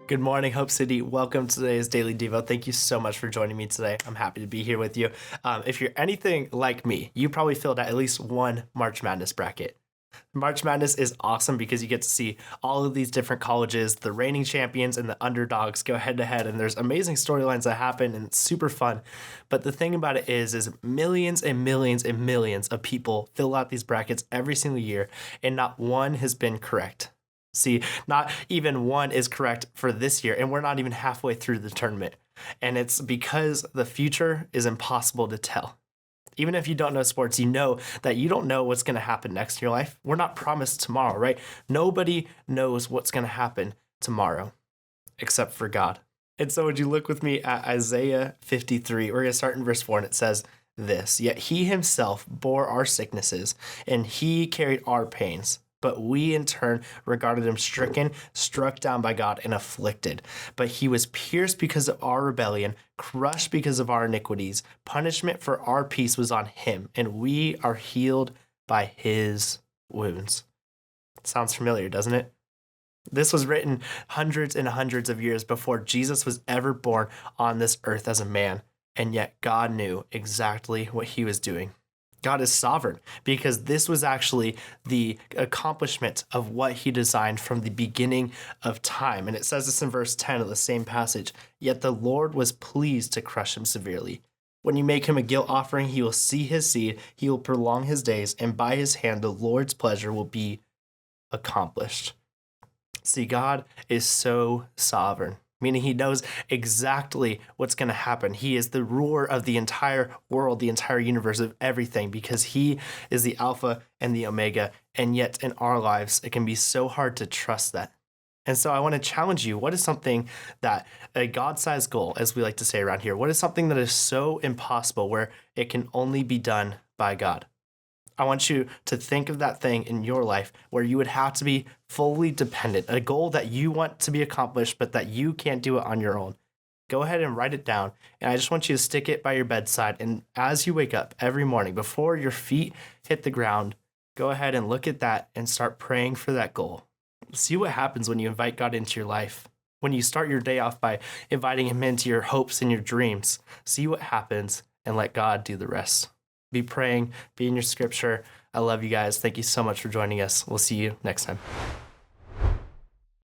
Good morning, Hope City. Welcome to today's Daily Devo. Thank you so much for joining me today. I'm happy to be here with you. If you're anything like me, you probably filled out at least one March Madness bracket. March Madness is awesome because you get to see all of these different colleges, the reigning champions and the underdogs go head to head, and there's amazing storylines that happen, and it's super fun. But the thing about it is millions and millions and millions of people fill out these brackets every single year, and not one has been correct. See, not even one is correct for this year, and we're not even halfway through the tournament. And it's because the future is impossible to tell. Even if you don't know sports, you know that you don't know what's going to happen next in your life. We're not promised tomorrow, right? Nobody knows what's going to happen tomorrow except for God. And so would you look with me at Isaiah 53? We're going to start in verse 4, and it says this: "Yet he himself bore our sicknesses, and he carried our pains. But we in turn regarded him stricken, struck down by God, and afflicted. But he was pierced because of our rebellion, crushed because of our iniquities. Punishment for our peace was on him, and we are healed by his wounds." Sounds familiar, doesn't it? This was written hundreds and hundreds of years before Jesus was ever born on this earth as a man, and yet God knew exactly what he was doing. God is sovereign because this was actually the accomplishment of what he designed from the beginning of time. And it says this in verse 10 of the same passage: "Yet the Lord was pleased to crush him severely. When you make him a guilt offering, he will see his seed, he will prolong his days, and by his hand the Lord's pleasure will be accomplished." See, God is so sovereign, meaning he knows exactly what's going to happen. He is the ruler of the entire world, the entire universe, of everything, because he is the Alpha and the Omega. And yet in our lives, it can be so hard to trust that. And so I want to challenge you. What is something that a God-sized goal, as we like to say around here, what is something that is so impossible where it can only be done by God? I want you to think of that thing in your life where you would have to be fully dependent, a goal that you want to be accomplished, but that you can't do it on your own. Go ahead and write it down. And I just want you to stick it by your bedside. And as you wake up every morning, before your feet hit the ground, go ahead and look at that and start praying for that goal. See what happens when you invite God into your life. When you start your day off by inviting him into your hopes and your dreams, see what happens and let God do the rest. Be praying, be in your scripture. I love you guys. Thank you so much for joining us. We'll see you next time.